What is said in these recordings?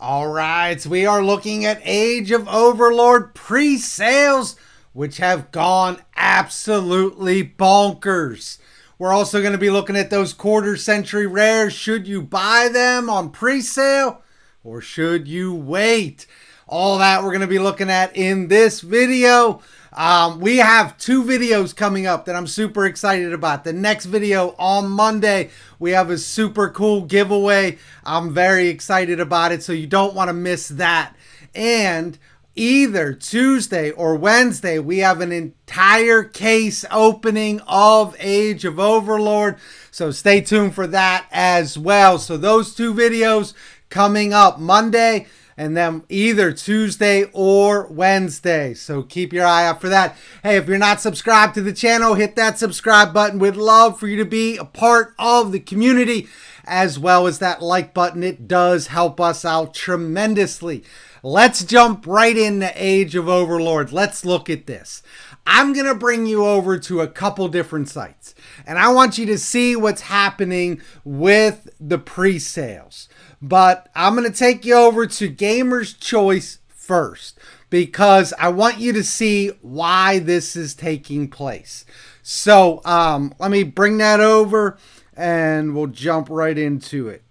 All right, so we are looking at Age of Overlord pre-sales, which have gone absolutely bonkers. We're also going to be looking at those quarter century rares. Should you buy them on pre-sale or should you wait? All that we're going to be looking at in this video. We have two videos coming up that I'm super excited about. The next video on Monday, we have a super cool giveaway. I'm very excited about it, so you don't want to miss that. And either Tuesday or Wednesday, we have an entire case opening of Age of Overlord. So stay tuned for that as well. So those two videos coming up Monday, and then either Tuesday or Wednesday. So keep your eye out for that. Hey, if you're not subscribed to the channel, hit that subscribe button. We'd love for you to be a part of the community, as well as that like button. It does help us out tremendously. Let's jump right into Age of Overlord. Let's look at this. I'm going to bring you over to a couple different sites, and I want you to see what's happening with the pre-sales. But I'm going to take you over to Gamer's Choice first, because I want you to see why this is taking place. So let me bring that over and we'll jump right into it.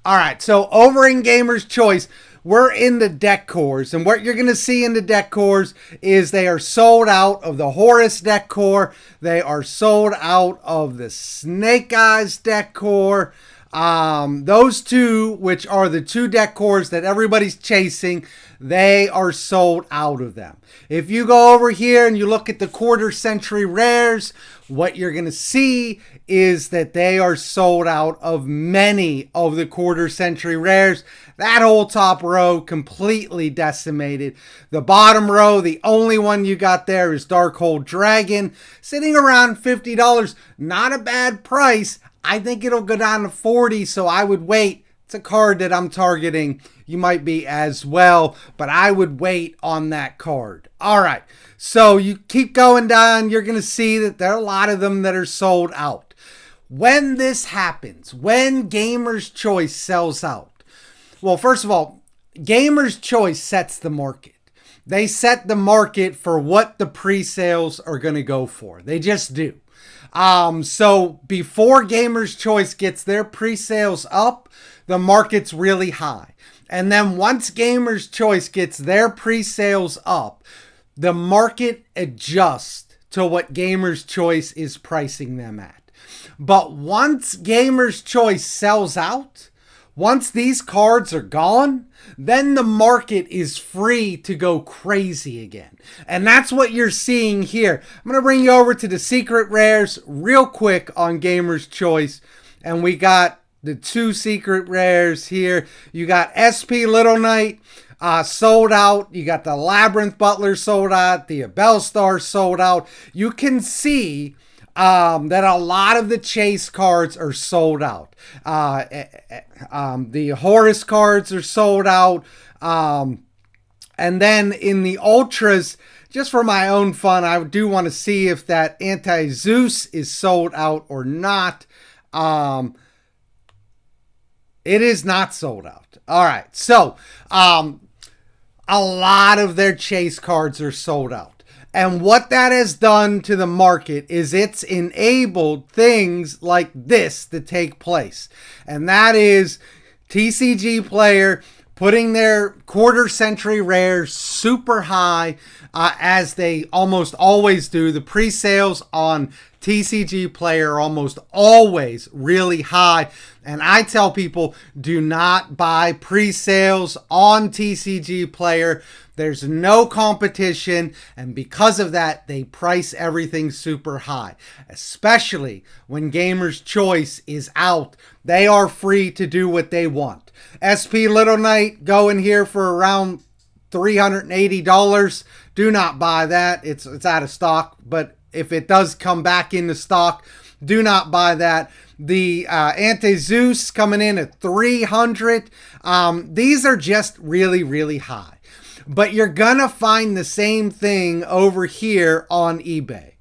All right, so over in Gamer's Choice, we're in the deck cores, and what you're going to see in the deck cores is they are sold out of the Horus deck core. They are sold out of the Snake Eyes deck core. Those two, which are the two deck cores that everybody's chasing, they are sold out of them. If you go over here and you look at the quarter century rares, what you're going to see is that they are sold out of many of the quarter century rares. That whole top row completely decimated. The bottom row, the only one you got there is Darkhold Dragon, sitting around $50. Not a bad price. I think it'll go down to $40, so I would wait. It's a card that I'm targeting. You might be as well, but I would wait on that card. All right, so you keep going down. You're going to see that there are a lot of them that are sold out. When this happens, when Gamer's Choice sells out, well, first of all, Gamer's Choice sets the market. They set the market for what the pre-sales are going to go for. They just do. So before Gamer's Choice gets their pre-sales up, the market's really high. And then once Gamer's Choice gets their pre-sales up, the market adjusts to what Gamer's Choice is pricing them at. But once Gamer's Choice sells out, once these cards are gone, then the market is free to go crazy again. And that's what you're seeing here. I'm going to bring you over to the secret rares real quick on Gamer's Choice. And we got the two secret rares here. You got SP Little Knight sold out. You got the Labyrinth Butler sold out. The Abelstar sold out. You can see that a lot of the chase cards are sold out. The Horus cards are sold out. And then in the Ultras, just for my own fun, I do want to see if that Anti-Zeus is sold out or not. It is not sold out. All right. So, a lot of their chase cards are sold out. And what that has done to the market is it's enabled things like this to take place. And that is TCG player putting their quarter century rares super high, as they almost always do. The pre-sales on TCG player are almost always really high. And I tell people, do not buy pre-sales on TCG player. There's no competition, and because of that, they price everything super high, especially when Gamer's Choice is out. They are free to do what they want. SP Little Knight going here for around $380. Do not buy that. It's out of stock, but if it does come back into stock, do not buy that. The Anti-Zeus coming in at $300. These are just really, really high. But you're gonna find the same thing over here on eBay.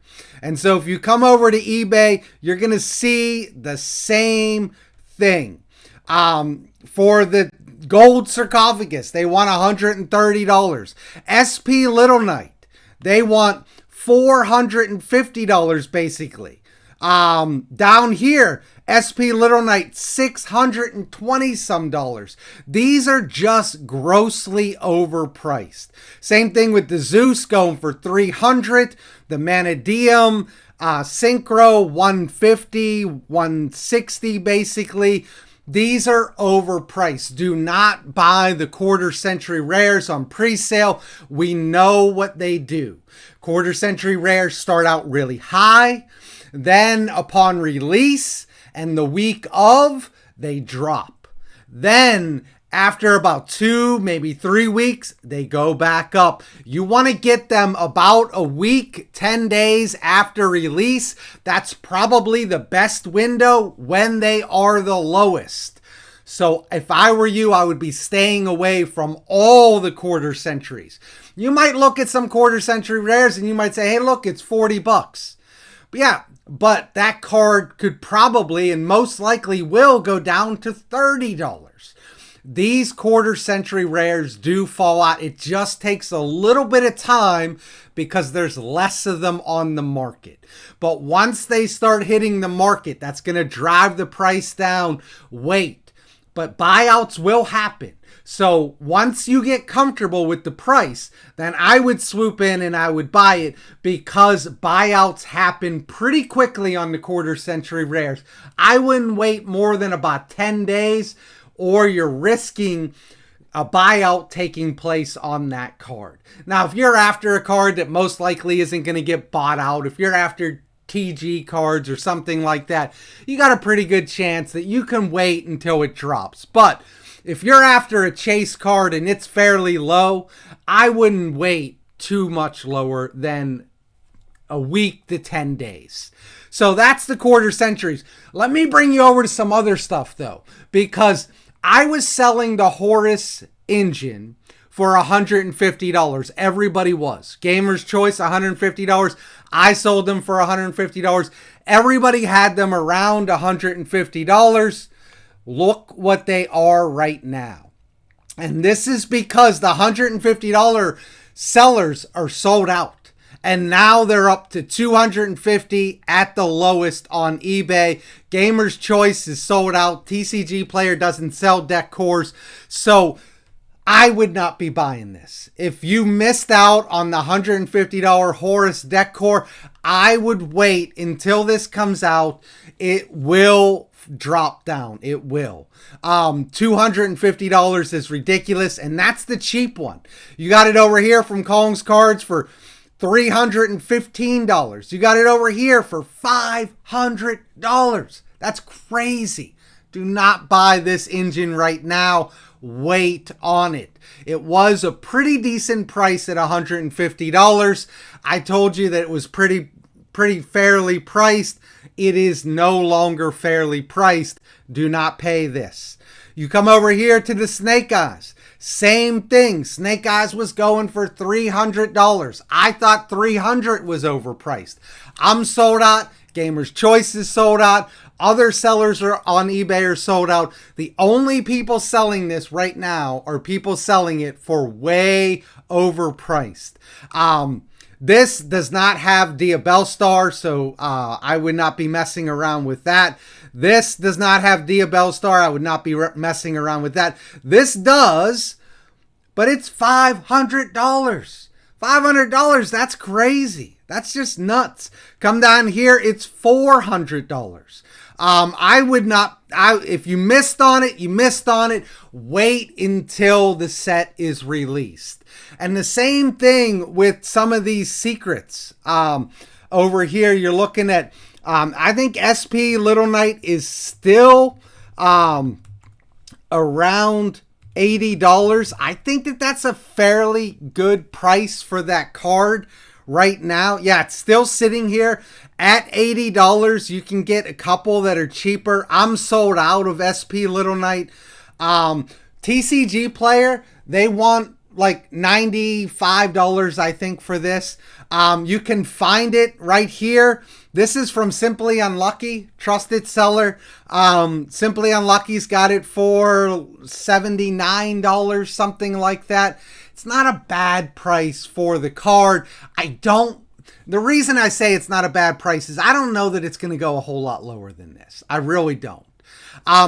And so if you come over to eBay, you're gonna see the same thing. For the gold sarcophagus, they want $130. SP Little Knight, they want $450 basically. Down here, SP Little Knight, $620 some dollars. These are just grossly overpriced. Same thing with the Zeus going for $300. The Manadeum, Synchro, $150, $160 basically. These are overpriced. Do not buy the quarter century rares on pre-sale. We know what they do. Quarter century rares start out really high. Then upon release and the week of, they drop. Then after about 2, maybe 3 weeks, they go back up. You want to get them about a week, 10 days after release. That's probably the best window when they are the lowest. So if I were you, I would be staying away from all the quarter centuries. You might look at some quarter century rares and you might say, hey, look, it's $40. But yeah, but that card could probably and most likely will go down to $30. These quarter century rares do fall out. It just takes a little bit of time because there's less of them on the market. But once they start hitting the market, that's going to drive the price down. Wait, but buyouts will happen. So once you get comfortable with the price, then I would swoop in and I would buy it because buyouts happen pretty quickly on the quarter century rares. I wouldn't wait more than about 10 days or you're risking a buyout taking place on that card. Now, if you're after a card that most likely isn't going to get bought out, if you're after TG cards or something like that, you got a pretty good chance that you can wait until it drops. But if you're after a chase card and it's fairly low, I wouldn't wait too much lower than a week to 10 days. So that's the quarter centuries. Let me bring you over to some other stuff though, because I was selling the Horus engine for $150. Everybody was. Gamer's Choice, $150. I sold them for $150. Everybody had them around $150. Look what they are right now. And this is because the $150 sellers are sold out. And now they're up to $250 at the lowest on eBay. Gamer's Choice is sold out. TCG Player doesn't sell deck cores. So I would not be buying this. If you missed out on the $150 Horus deck core, I would wait until this comes out. It will drop down. It will. $250 is ridiculous. And that's the cheap one. You got it over here from Kong's Cards for $315. You got it over here for $500. That's crazy. Do not buy this engine right now. Wait on it. It was a pretty decent price at $150. I told you that it was pretty fairly priced. It is no longer fairly priced. Do not pay this. You come over here to the Snake Eyes. Same thing. Snake Eyes was going for $300. I thought $300 was overpriced. I'm sold out. Gamer's Choice is sold out. Other sellers are on eBay are sold out. The only people selling this right now are people selling it for way overpriced. This does not have Diabellstar, so I would not be messing around with that. This does not have Diabellstar. I would not be messing around with that. This does, but it's $500. $500, that's crazy. That's just nuts. Come down here, it's $400. I would not, if you missed on it, you missed on it. Wait until the set is released. And the same thing with some of these secrets. Over here, you're looking at, I think SP Little Knight is still around $80. I think that that's a fairly good price for that card right now. Yeah, it's still sitting here at $80. You can get a couple that are cheaper. I'm sold out of SP Little Knight. TCG Player, they want like $95, I think, for this. You can find it right here. This is from Simply Unlucky, trusted seller. Simply Unlucky's got it for $79, something like that. It's not a bad price for the card. The reason I say it's not a bad price is I don't know that it's going to go a whole lot lower than this. I really don't.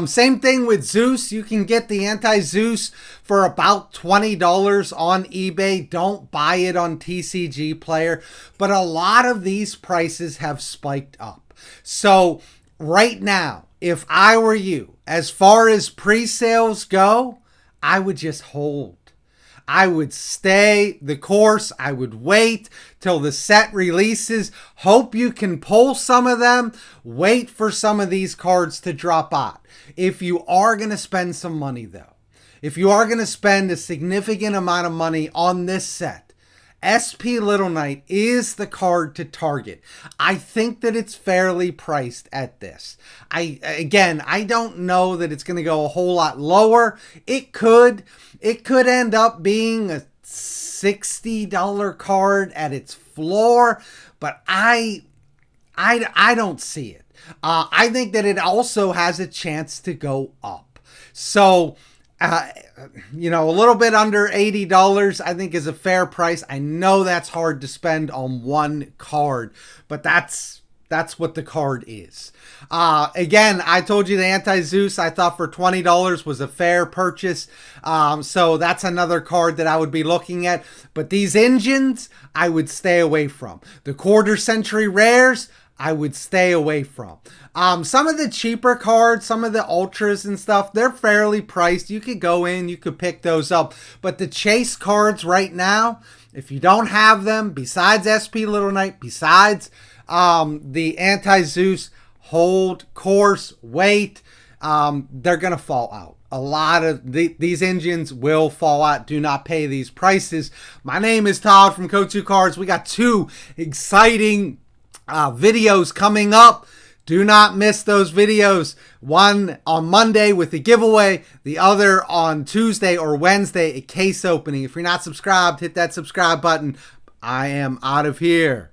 Same thing with Zeus. You can get the Anti-Zeus for about $20 on eBay. Don't buy it on TCG Player. But a lot of these prices have spiked up. So right now, if I were you, as far as pre-sales go, I would just hold. I would stay the course. I would wait till the set releases. Hope you can pull some of them. Wait for some of these cards to drop out. If you are going to spend some money, though, if you are going to spend a significant amount of money on this set, SP Little Knight is the card to target. I think that it's fairly priced at this. I don't know that it's going to go a whole lot lower. It could end up being a $60 card at its floor, but I don't see it. I think that it also has a chance to go up. So, a little bit under $80, I think, is a fair price. I know that's hard to spend on one card, but that's what the card is. Again, I told you the Anti-Zeus I thought for $20 was a fair purchase. So that's another card that I would be looking at. But these engines, I would stay away from. The quarter century rares, I would stay away from. Some of the cheaper cards, some of the ultras and stuff, they're fairly priced. You could go in, you could pick those up. But the chase cards right now, if you don't have them, besides SP Little Knight, besides the Anti-Zeus, hold, course, wait, they're going to fall out. A lot of these engines will fall out. Do not pay these prices. My name is Todd from Kotu Cards. We got two exciting videos coming up. Do not miss those videos. One on Monday with a giveaway. The other on Tuesday or Wednesday, a case opening. If you're not subscribed, hit that subscribe button. I am out of here.